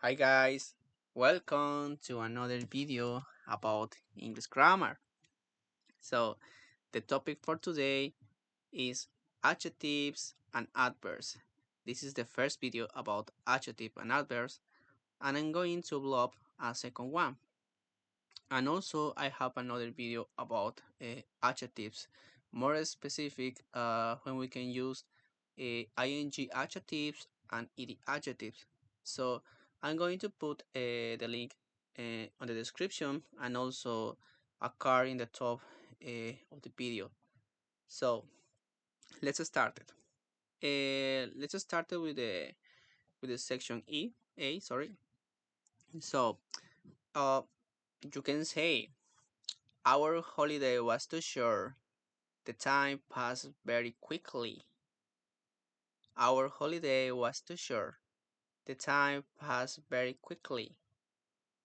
Hi guys, welcome to another video about English grammar. So the topic for today is adjectives and adverbs. This is the first video about adjective and adverbs, and I'm going to upload a second one. And also I have another video about adjectives, more specific when we can use ing adjectives and ed adjectives. So I'm going to put the link on the description and also a card in the top of the video. So let's start it. Let's start it with the section A. Sorry. So uh, you can say our holiday was too short. The time passed very quickly. Our holiday was too short. The time passed very quickly.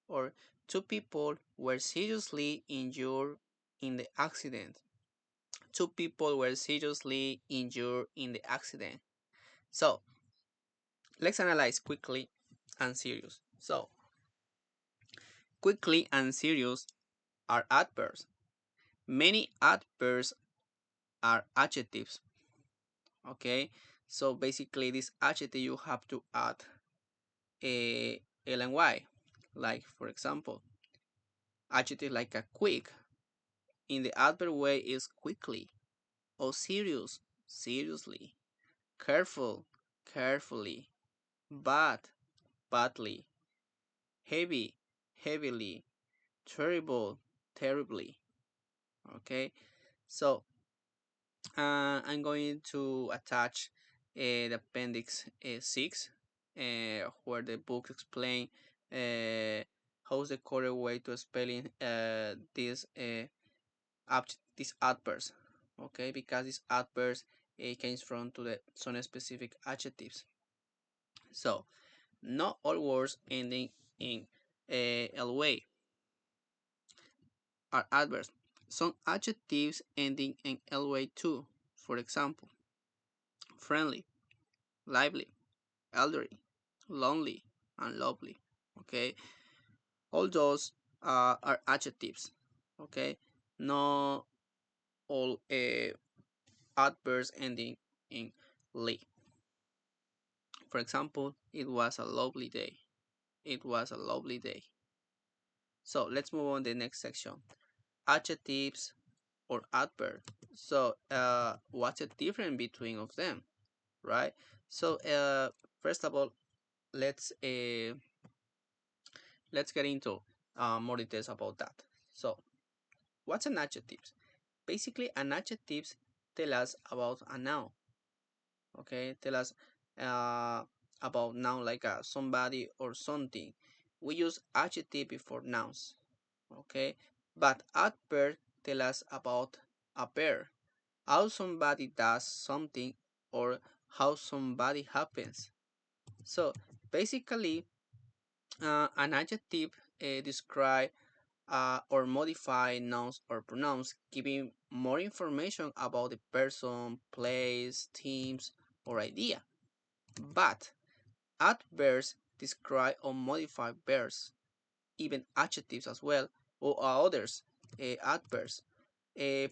Or two people were seriously injured in the accident. Two people were seriously injured in the accident. So let's analyze quickly and serious. So quickly and serious are adverbs. Many adverbs are adjectives. Okay, so basically this adjective you have to add a L and Y. Like for example, adjective like a quick in the adverb way is quickly, or serious, seriously, careful, carefully, bad, badly, heavy, heavily, terrible, terribly. Okay, so I'm going to attach the appendix 6, where the book explain how's the correct way to spelling these adverbs. Okay, because these adverbs comes from to the some specific adjectives. So not all words ending in ly are adverbs. Some adjectives ending in ly too. For example, friendly, lively, elderly, lonely, and lovely. Okay, all those are adjectives. Okay, not all adverbs ending in ly. For example, it was a lovely day. It was a lovely day. So let's move on to the next section. Adjectives or adverb. So what's the difference between of them, right? So first of all, let's uh, let's get into more details about that. So what's an adjective? Basically, an adjective tell us about a noun. Okay, tell us uh, about noun like somebody or something. We use adjective before nouns. Okay, but adverb tell us about a verb, how somebody does something or how somebody happens. So basically, an adjective describe or modify nouns or pronouns, giving more information about the person, place, themes, or idea. But adverbs describe or modify verbs, even adjectives as well, or others, adverbs,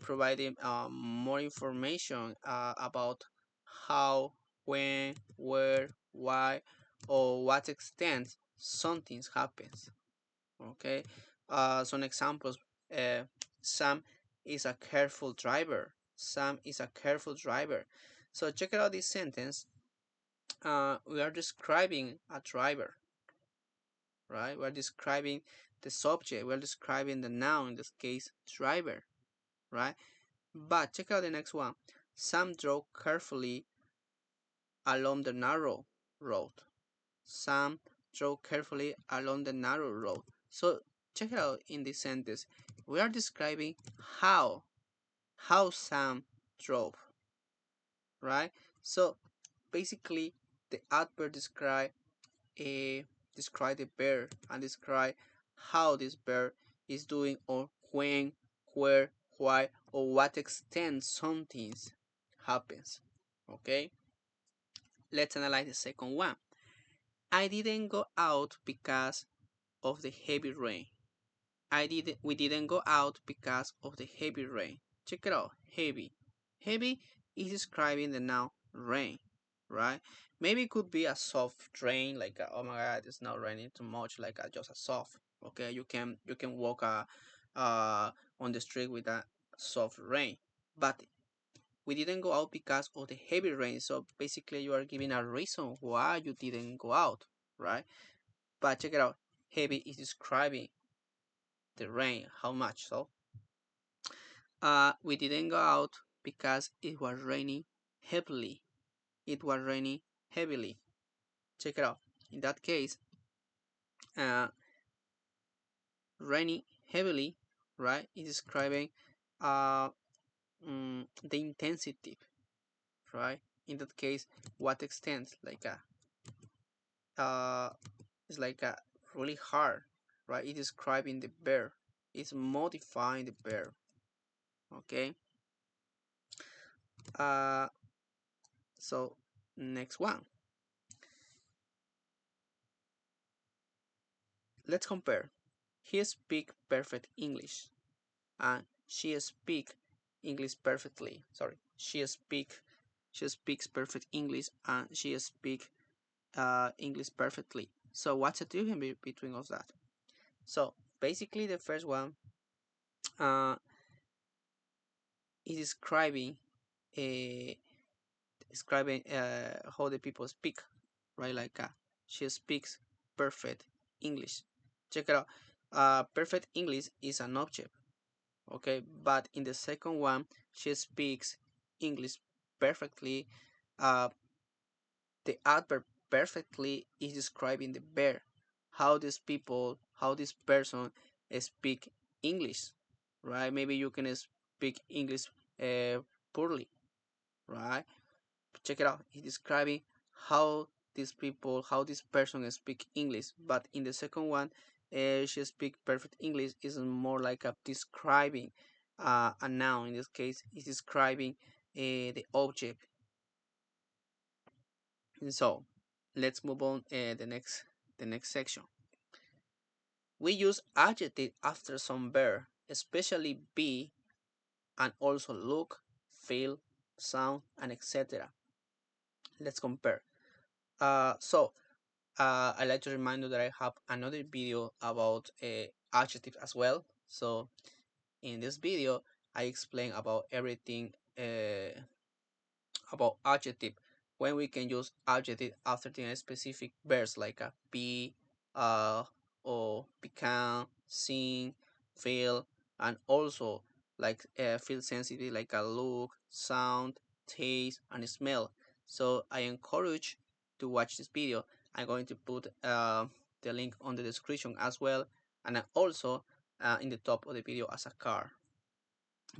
providing more information about how, when, where, why, or what extent something happens. Okay, some examples. Uh, Sam is a careful driver. Sam is a careful driver. So check out this sentence. We are describing a driver, right? We're describing the subject. We're describing the noun, in this case, driver, right? But check out the next one. Sam drove carefully along the narrow road. Sam drove carefully along the narrow road. So check it out in this sentence. We are describing how how Sam drove, right? So basically the adverb a describe the verb and describe how this verb is doing or when, where, why, or what extent something happens. Okay, let's analyze the second one. I didn't go out because of the heavy rain. We didn't go out because of the heavy rain. Check it out. Heavy. Heavy is describing the noun rain, right? Maybe it could be a soft rain, like oh my god, it's not raining too much, like just a soft. Okay, you can walk uh on the street with a soft rain. But we didn't go out because of the heavy rain. So basically you are giving a reason why you didn't go out, right? But check it out. Heavy is describing the rain, how much. So we didn't go out because it was raining heavily. It was raining heavily. Check it out. In that case, uh, raining heavily, right, is describing uh, the intensity, right? In that case, what extent? Like it's like a really hard, right? It's describing the verb. It's modifying the verb. Okay. Uh, so next one. Let's compare. He speaks perfect English and she speaks English perfectly. Sorry, she speaks perfect English and she speaks English perfectly. So what's the difference between of that? So basically, the first one uh, is uh, describing how the people speak, right? Like she speaks perfect English. Check it out. Perfect English is an object, okay, but in the second one she speaks English perfectly. The adverb perfectly is describing the verb, how this person speak English, right? Maybe you can speak English uh, poorly, right? Check it out. It's describing how how this person speak English, but in the second one she speak perfect English is more like a describing a noun. In this case it's describing the object. And so let's move on the next section. We use adjective after some verb, especially be and also look, feel, sound, and etc. Let's compare. So I'd like to remind you that I have another video about adjectives as well. So in this video, I explain about everything about adjective, when we can use adjective after the specific verbs like a be, uh, or become, sing, feel, and also like feel sensitive like a look, sound, taste, and smell. So I encourage to watch this video. I'm going to put the link on the description as well, and also in the top of the video as a card.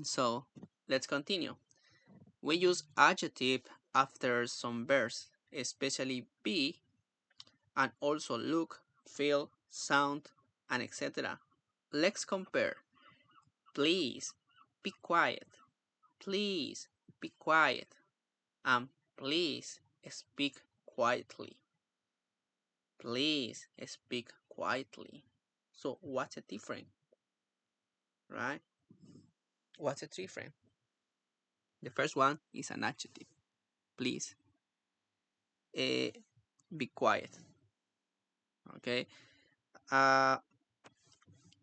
So let's continue. We use adjective after some verbs, especially be and also look, feel, sound, and etc. Let's compare. Please be quiet. Please be quiet. And please speak quietly. Please speak quietly. So what's the difference, right? What's the difference? The first one is an adjective. Please uh, be quiet. Okay. Uh,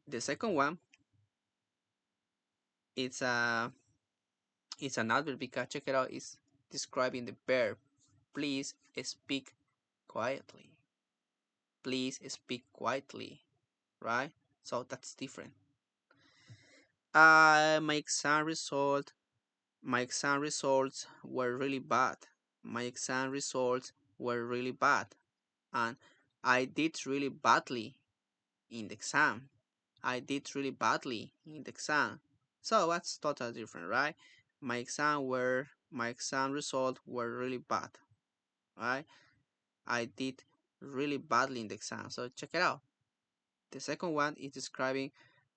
the second one, it's a it's an adverb because check it out. It's describing the verb. Please speak quietly. Please speak quietly. Right? So that's different. My exam result. My exam results were really bad. My exam results were really bad, and I did really badly in the exam. I did really badly in the exam. So that's totally different, right? My exam results were really bad, right? I did really badly in the exam. So check it out. The second one is describing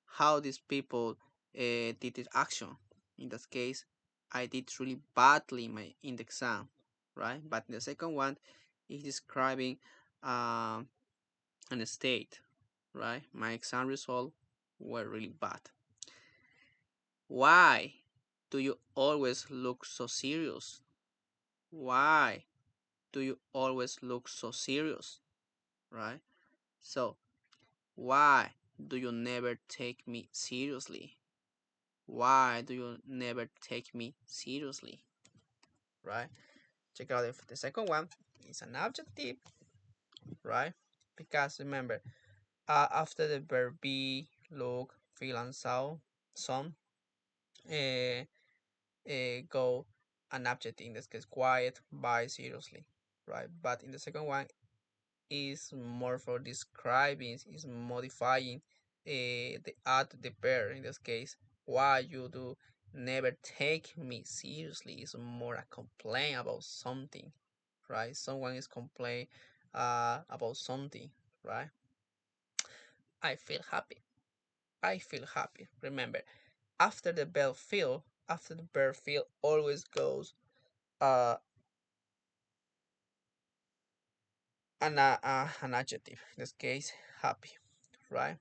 how these people did the action. In that case, I did really badly in the exam, right? But the second one is describing um, an state, right? My exam results were really bad. Why do you always look so serious? Why do you always look so serious? Right? So, why do you never take me seriously? Why do you never take me seriously? Right? Check out if the second one is an adjective, right? Because remember, after the verb be, look, feel, and sound, uh, go an adjective, in this case, quiet, buy, seriously, right? But in the second one, is more for describing, is modifying the verb, in this case, why you do never take me seriously is more a complaint about something, right? Someone is complaining about something, right? I feel happy. I feel happy. Remember, after the verb feel always goes uh, an adjective. In this case, happy, right?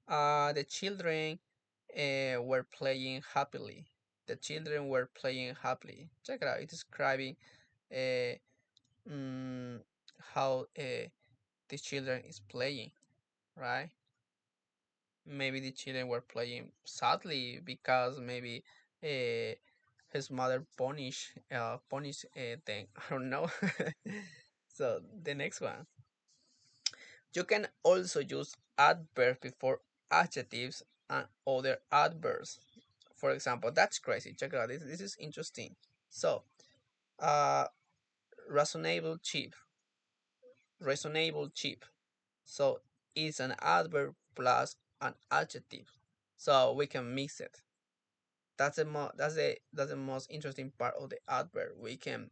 The children were playing happily. The children were playing happily. Check it out. It's describing uh, mm, how the children is playing, right? Maybe the children were playing sadly because maybe uh, his mother punish them. I don't know. So the next one, you can also use adverbs before adjectives and other adverbs. For example, that's crazy. Check it out. This is interesting. So, uh, reasonable cheap, reasonable cheap. So it's an adverb plus an adjective. So we can mix it. That's the most interesting part of the adverb. We can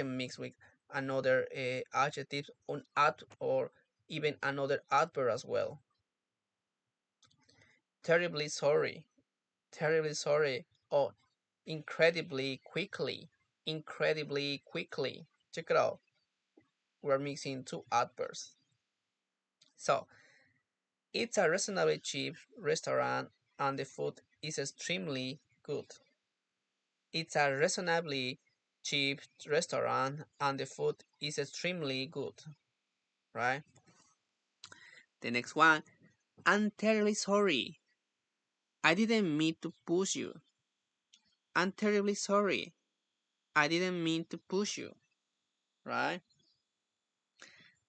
mix with another adjective on add or even another adverb as well. Terribly sorry, terribly sorry, or incredibly quickly, incredibly quickly. Check it out. We're mixing two adverbs. So it's a reasonably cheap restaurant and the food is extremely good. It's a reasonably cheap restaurant and the food is extremely good, right? The next one, I'm terribly sorry. I didn't mean to push you. I'm terribly sorry. I didn't mean to push you, right?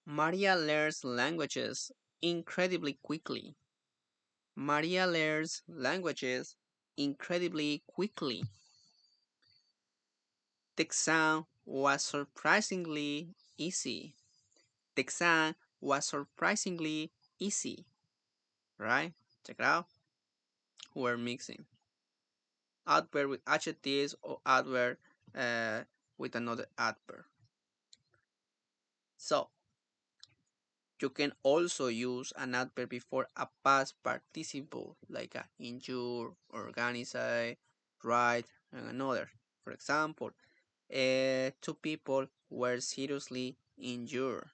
Maria learns languages incredibly quickly. Maria learns languages incredibly quickly. The exam was surprisingly easy. The exam was surprisingly easy, right? Check it out. We're mixing adverb with adjectives or adverb uh, with another adverb. So you can also use an adverb before a past participle like a injure, organize, write, and another. For example, two people were seriously injured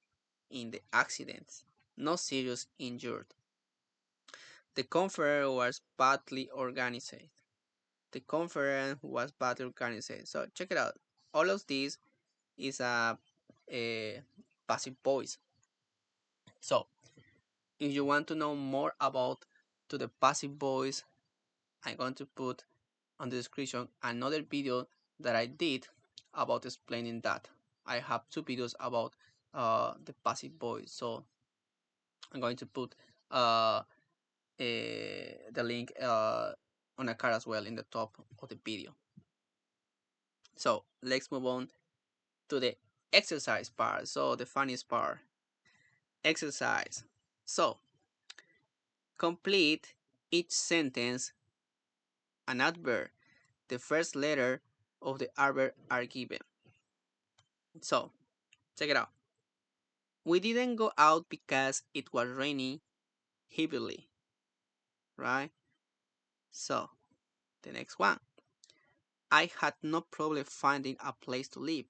in the accident. Not serious injured. The conference was badly organized. The conference was badly organized. So check it out. All of this is a passive voice. So if you want to know more about to the passive voice, I'm going to put on the description another video that I did about explaining that. I have two videos about the passive voice, so I'm going to put the link on a card as well in the top of the video. So let's move on to the exercise part. So the funniest part, exercise. So complete each sentence an adverb. The first letter of the adverb are given. So check it out. We didn't go out because it was raining heavily, right? So the next one. I had no problem finding a place to live.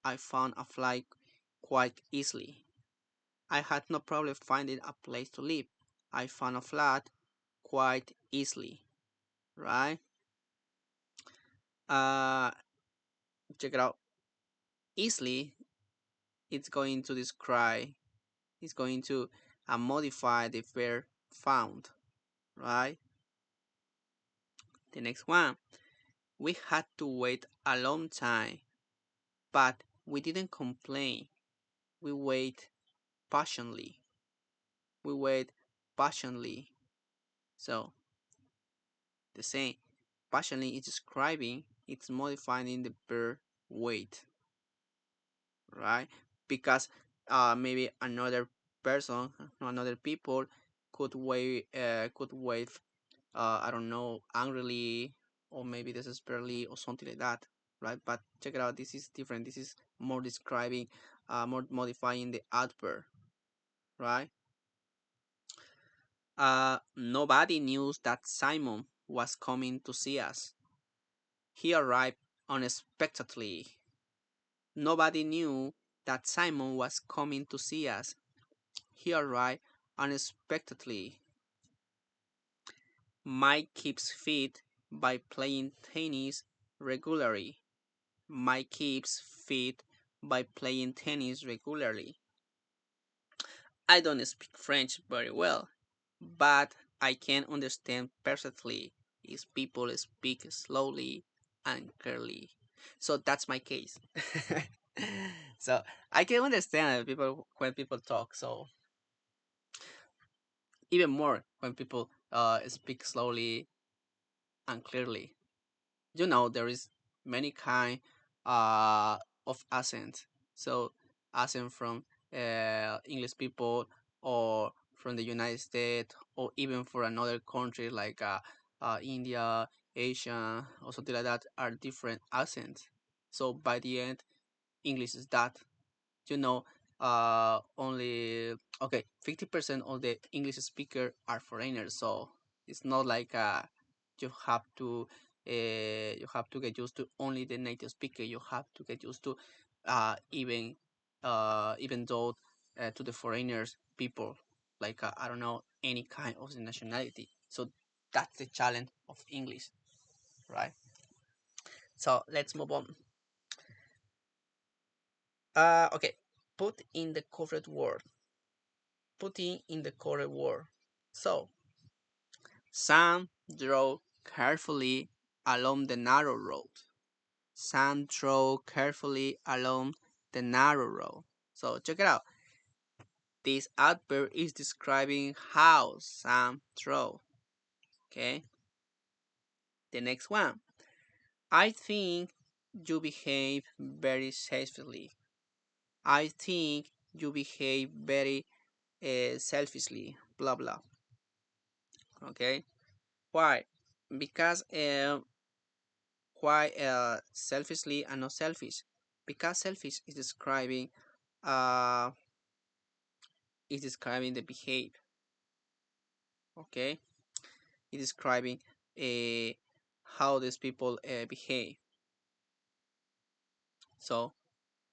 I found a flight quite easily. I had no problem finding a place to live. I found a flat quite easily, right? Uh, Check it out. Easily, it's going to describe, it's going to modify the verb found, right? The next one, we had to wait a long time, but we didn't complain. We wait patiently. We wait patiently. So the same, patiently is describing, it's modifying the verb wait, right? Because maybe another person, another people could wait I don't know, angrily or maybe desperately or something like that, right? But check it out, this is different. This is more describing, more modifying the adverb, right? Nobody knew that Simon was coming to see us. He arrived unexpectedly. Nobody knew that Simon was coming to see us. He arrived unexpectedly. Mike keeps fit by playing tennis regularly. Mike keeps fit by playing tennis regularly. I don't speak French very well, but I can understand perfectly if people speak slowly and clearly. So that's my case. So I can understand people when people talk. So even more when people speak slowly and clearly. There is many kind uh, of accent. So accent from English people or from the United States or even for another country like India, Asia or something like that are different accents. So by the end, English is that you know only okay 50% of the English speaker are foreigners, so it's not like you have to you have to get used to only the native speaker. You have to get used to even even though to the foreigners people like I don't know any kind of nationality. So that's the challenge of English, right? So let's move on. Okay, put in the correct word. Putting in the correct word. So, Sam drove carefully along the narrow road. Sam drove carefully along the narrow road. So, check it out. This adverb is describing how Sam drove. Okay. The next one. I think you behave very safely. I think you behave very selfishly. Blah blah. Okay. Why? Because why selfishly and not selfish? Because selfish uh is describing the behavior. Okay, it's describing uh, how these people behave. So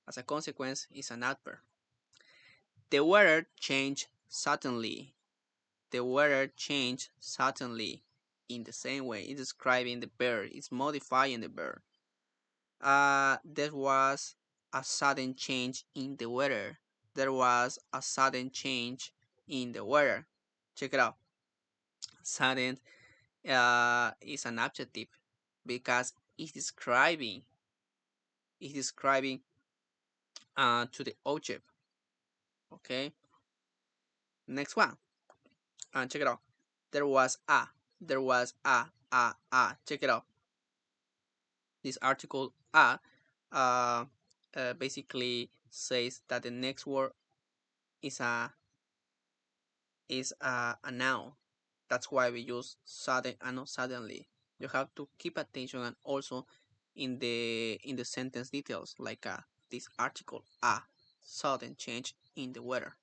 as a consequence, it's an adverb. The weather changed suddenly. The weather changed suddenly. In the same way, it's describing the verb. It's modifying the verb. There was a sudden change in the weather. There was a sudden change in the weather. Check it out. Sudden is an adjective because it's describing to the object. Okay. Next one. Check it out. There was a. There was a. Check it out. This article a uh, basically says that the next word is a noun. That's why we use sudden and not suddenly. You have to keep attention and also in the sentence details like this article a sudden change in the weather.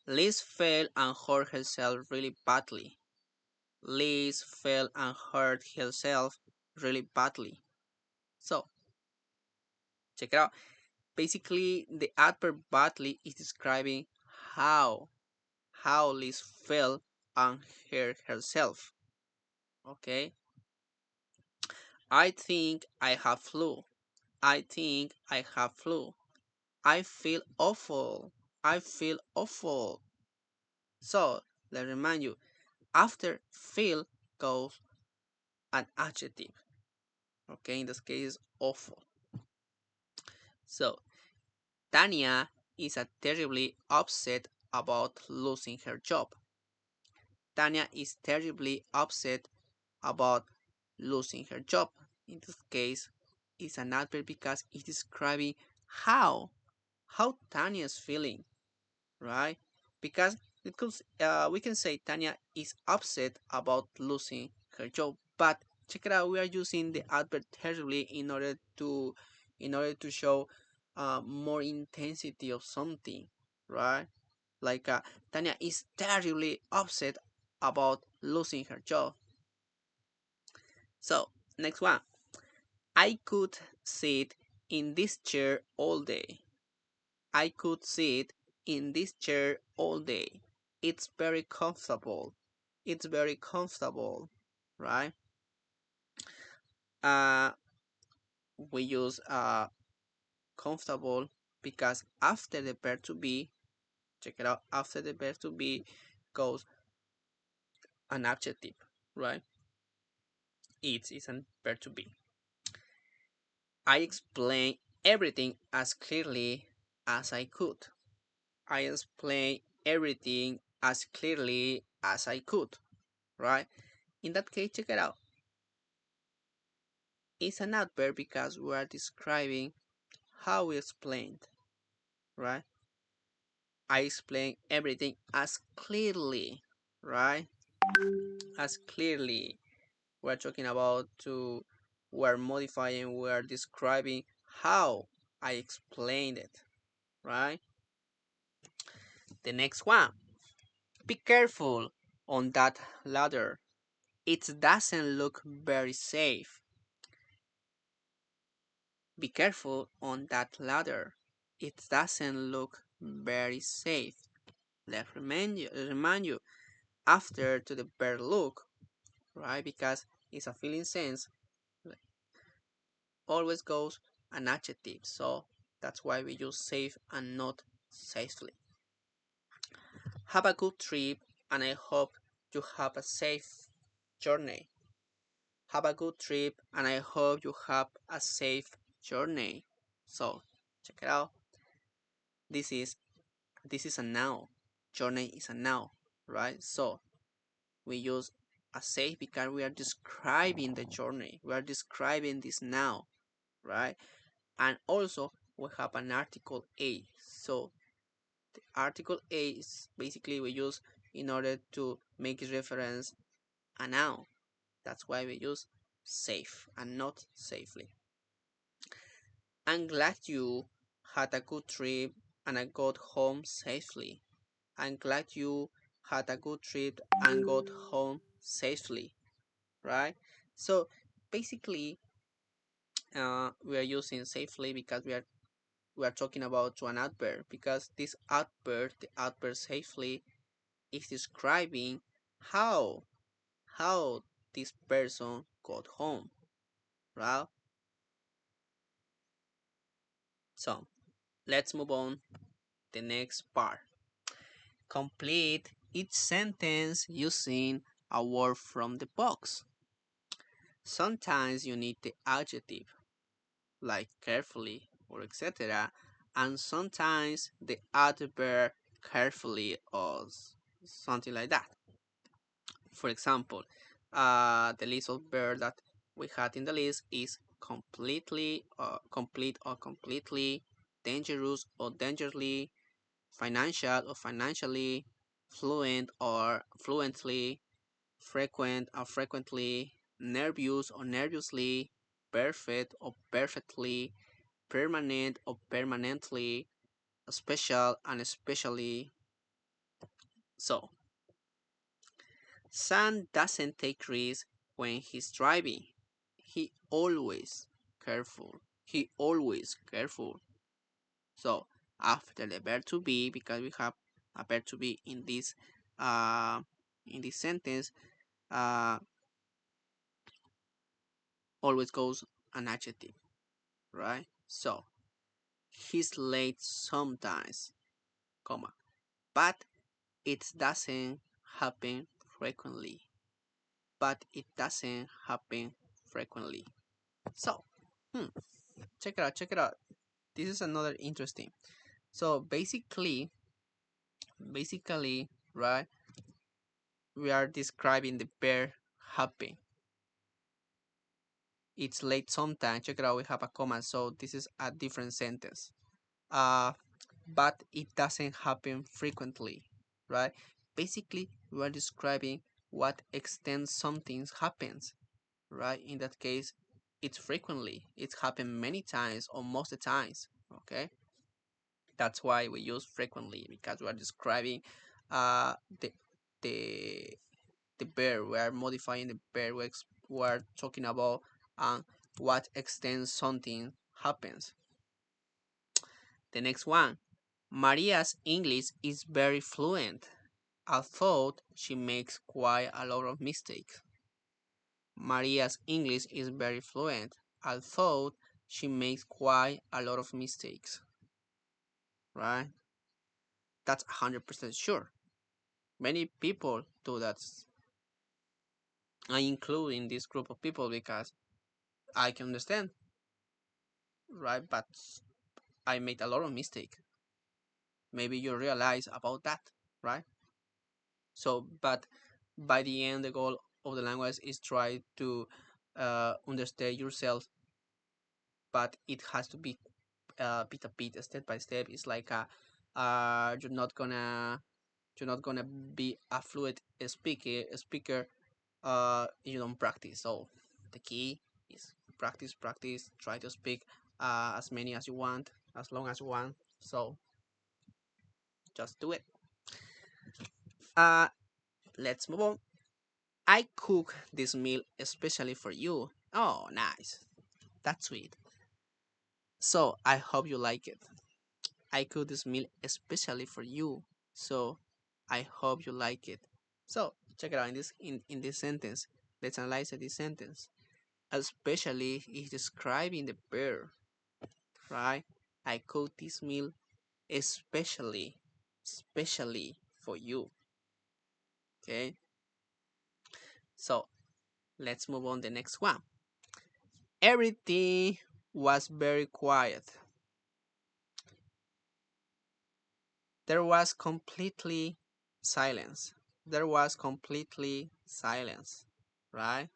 Liz fell and hurt herself really badly. Liz fell and hurt herself really badly. So check it out. Basically, the adverb badly is describing how how Liz felt on herself. Okay, I think I have flu. I think I have flu. I feel awful. I feel awful. So let me remind you, after feel goes an adjective. Okay, in this case, awful. So Tanya is a terribly upset about losing her job. Tanya is terribly upset about losing her job. In this case, it's an adverb because it's describing how how Tanya is feeling, right? Because we can say Tanya is upset about losing her job, but check it out. We are using the adverb terribly in order to show more intensity of something, right? Like Tanya is terribly upset about losing her job. So next one, I could sit in this chair all day. I could sit in this chair all day. It's very comfortable. It's very comfortable, right? Uh, we use comfortable because after the verb to be, check it out, after the verb to be goes an adjective, right? It is an verb to be. I explained everything as clearly as I could. I explained everything as clearly as I could, right? In that case, check it out. It's an adverb because we are describing how we explained, right? I explained everything as clearly, right? As clearly. We're talking about we're modifying, we're describing how I explained it, right? The next one. Be careful on that ladder. It doesn't look very safe. Be careful on that ladder. It doesn't look very safe. Let remind you after to the verb look, right? Because it's a feeling sense, always goes an adjective. So that's why we use safe and not safely. Have a good trip and I hope you have a safe journey. Have a good trip and I hope you have a safe journey. So check it out. This is this is a noun. Journey is a noun, right? So we use a safe because we are describing the journey. We are describing this noun, right? And also we have an article a. So the article a is basically we use in order to make reference a noun. That's why we use safe and not safely. I'm glad you had a good trip and I got home safely. I'm glad you had a good trip and got home safely, right? So basically, we are using safely because we are talking about to an adverb because this adverb, the adverb safely, is describing how how this person got home, right? So let's move on the next part. Complete each sentence using a word from the box. Sometimes you need the adjective, like carefully or etc. And sometimes the adverb carefully or something like that. For example, the list of verbs that we had in the list is completely, complete or completely, dangerous or dangerously, financial or financially, fluent or fluently, frequent or frequently, nervous or nervously, perfect or perfectly, permanent or permanently, special and especially. So, Sam doesn't take risks when he's driving. He always careful. He always careful. So after the verb to be, because we have a verb to be uh, in this sentence, uh, always goes an adjective, right? So he's late sometimes, comma, but it doesn't happen frequently. But it doesn't happen frequently. So, hmm, check it out, check it out. This is another interesting. So basically, right, we are describing the verb happen. It's late sometimes. Check it out, we have a comma, so this is a different sentence. Uh, but it doesn't happen frequently, right? Basically, we are describing what extent something happens, right? In that case, it's frequently. It's happened many times or most of the times, okay? That's why we use frequently, because we are describing uh, the the the verb. We are modifying the verb. We are talking about what extent something happens. The next one, Maria's English is very fluent, although she makes quite a lot of mistakes. Maria's English is very fluent, although she makes quite a lot of mistakes. Right? That's 100% sure. Many people do that. I include in this group of people because I can understand, right? But I made a lot of mistakes. Maybe you realize about that, right? So, but by the end, the goal of the language is try to understand yourself, but it has to be bit a bit, step by step. It's like you're not gonna be a fluent speaker you don't practice. So the key is practice. Try to speak as many as you want, as long as you want. So just do it. Uh, let's move on. I cook this meal especially for you. Oh, nice. That's sweet. So I hope you like it. I cook this meal especially for you. So I hope you like it. So check it out in this sentence. Let's analyze this sentence. Especially is describing the verb, right? I cook this meal especially for you. Okay. So let's move on to the next one. Everything was very quiet. There was completely silence. There was completely silence, right?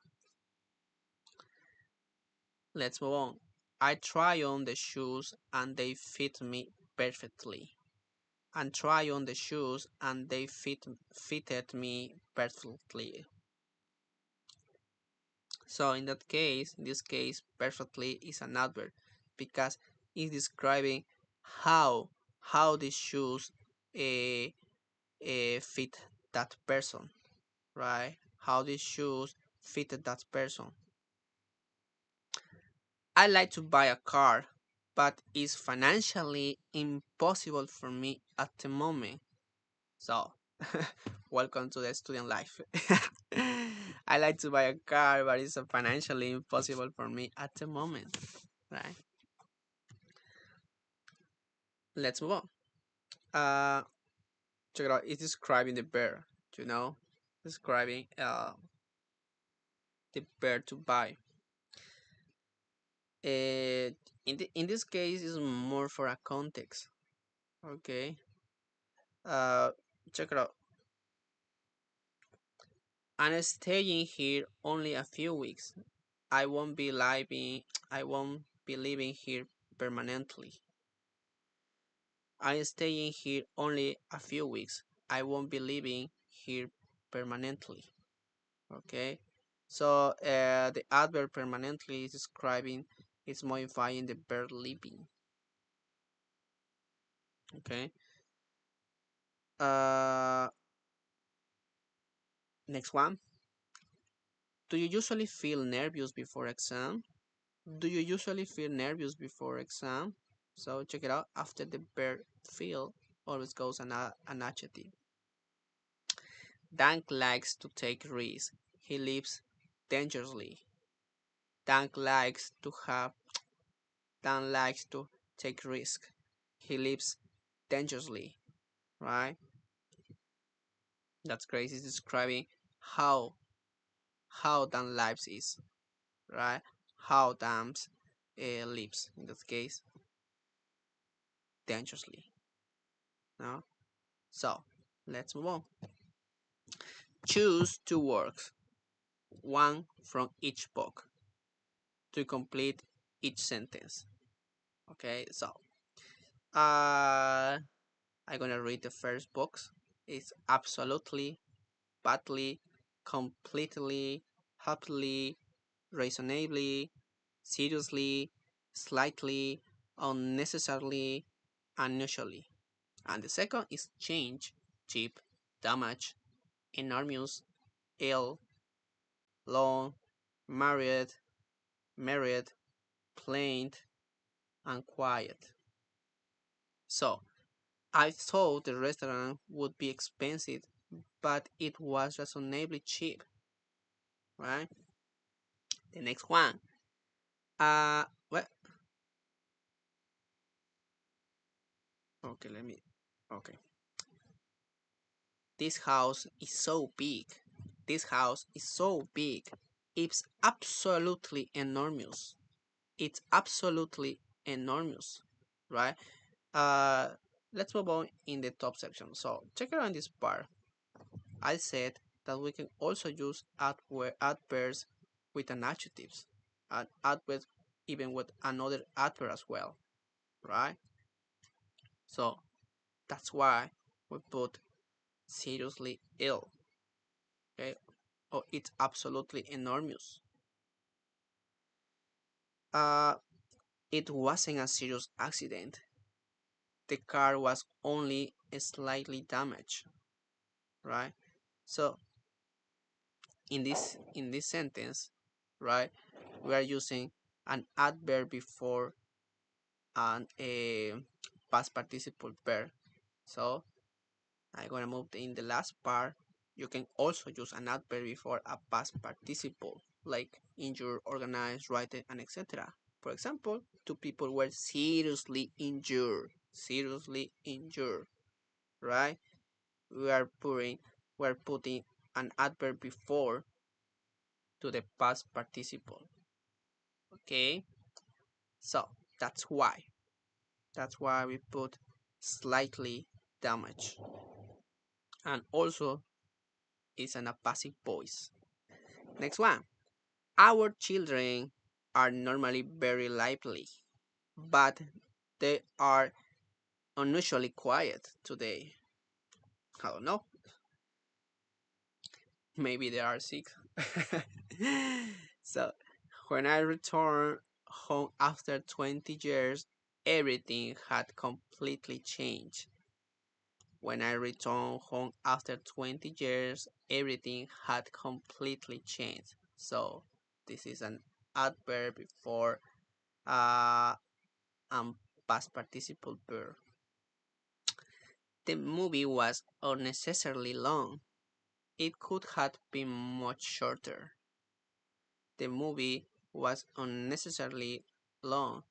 Let's move on. I try on the shoes and they fit me perfectly. And try on the shoes and they fitted me perfectly. So in this case, perfectly is an adverb because it's describing how how the shoes uh, fit that person, right? How the shoes fitted that person. I like to buy a car, but it's financially impossible for me at the moment. So, welcome to the student life. I like to buy a car, but it's financially impossible for me at the moment. Right? Let's move on. Uh, check it out. It's describing the bear. You know, describing the bear to buy. In this case, is more for a context. Okay. Uh, check it out. I'm staying here only a few weeks. I won't be living. I won't be living here permanently. I'm staying here only a few weeks. I won't be living here permanently. Okay. So the adverb permanently is describing, it's modifying the verb living. Okay. Uh, next one. Do you usually feel nervous before exam? Do you usually feel nervous before exam? So check it out. After the verb feel always goes an adjective. Dan likes to take risks. He lives dangerously. Dan likes to have Dan likes to take risk. He lives dangerously, right? That's crazy. It's describing how Dan lives is, right? How Dan lives in this case dangerously. No? So let's move on. Choose two words, one from each book, to complete each sentence. Okay, so I'm gonna read the first box. It's absolutely, badly, completely, happily, reasonably, seriously, slightly, unnecessarily, unusually. And the second is change, cheap, damage, enormous, ill, long, married, married, plain, and quiet. So I thought the restaurant would be expensive, but it was reasonably cheap, right? The next one. Well, okay, let me. Okay, this house is so big. This house is so big. It's absolutely enormous. It's absolutely enormous, right? Uh, let's move on in the top section. So check out on this part. I said that we can also use adverbs with an adjectives, and adverbs even with another adverb as well, right? So that's why we put seriously ill, okay? Or it's absolutely enormous. Uh, it wasn't a serious accident. The car was only slightly damaged, right? So in this sentence, right, we are using an adverb before and a past participle verb. So I'm gonna move in the last part. You can also use an adverb before a past participle, like injured, organized, written, and etc. For example, two people were seriously injured. Seriously injured, right? We are putting an adverb before to the past participle. Okay, so that's why. That's why we put slightly damaged. And also it's in a passive voice. Next one. Our children are normally very lively, but they are unusually quiet today. I don't know. Maybe they are sick. So, when I returned home after 20 years, everything had completely changed. When I returned home after 20 years, everything had completely changed. So, this is an adverb before and past participle verb. The movie was unnecessarily long. It could have been much shorter. The movie was unnecessarily long.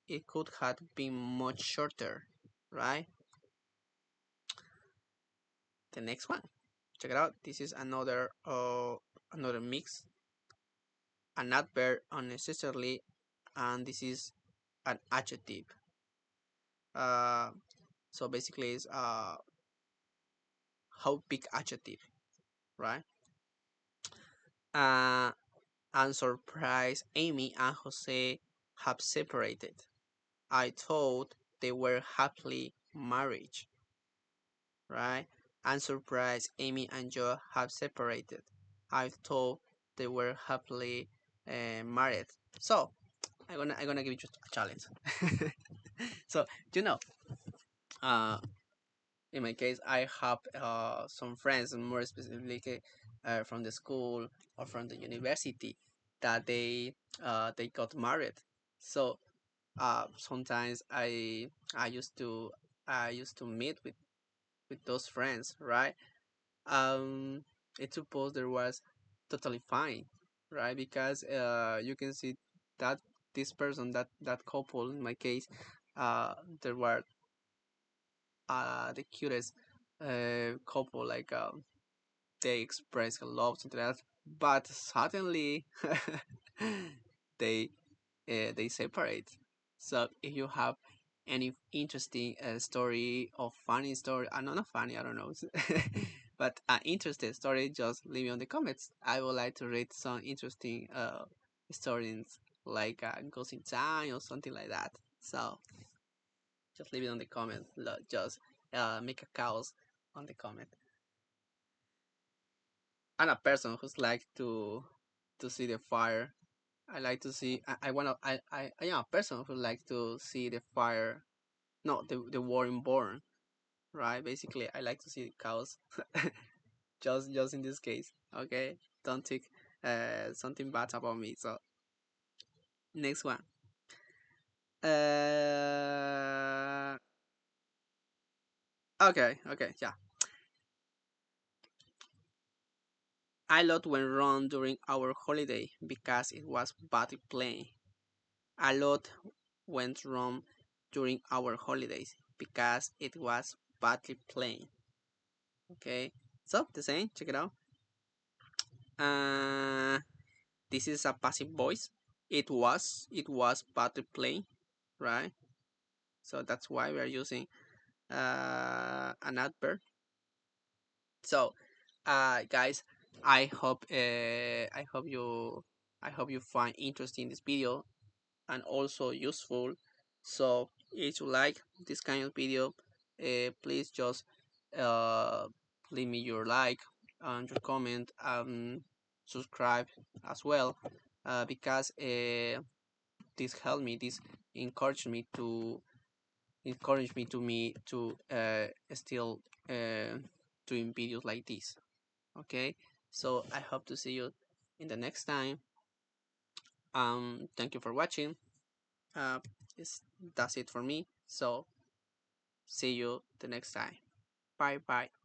It could have been much shorter, right? The next one. Check it out. This is another mix. An adverb unnecessarily, and this is an adjective. Uh, so basically, it's how big adjective, right? Uh, I'm surprised Amy and Jose have separated. I thought they were happily married, right? I'm surprised Amy and Joe have separated. I thought they were happily married. So I'm gonna give you a challenge. So you know, uh, in my case, I have some friends, and more specifically from the school or from the university, that they got married. So Sometimes I used to meet with those friends, right? um it's supposed there was totally fine, right? Because you can see that this person, that couple in my case, there were the cutest couple, like they express love, something like that, but suddenly they they separate. So if you have any interesting story or funny story, not funny, I don't know, but interesting story, just leave it on the comments. I would like to read some interesting stories, like Ghost in Time or something like that. So just leave it on the comment. Just make a chaos on the comment. I'm a person who's like to see the fire. I like to see. I wanna. I am a person who likes to see the fire. No, the war in born. Right. Basically, I like to see the cows. Just in this case. Okay. Don't think something bad about me. So next one. Uh. Okay. Okay. Yeah. I lot went wrong during our holiday because it was badly planned. A lot went wrong during our holidays because it was badly planned. Okay, so the same, check it out. Uh, this is a passive voice. It was badly planned, right? So that's why we are using an adverb. So, guys, I hope you find interesting this video and also useful. So if you like this kind of video, please just uh, leave me your like and your comment, subscribe as well, because this help me, this encourage me to still doing videos like this. Okay, so I hope to see you in the next time. Thank you for watching. uh, that's it for me. So see you the next time. Bye bye.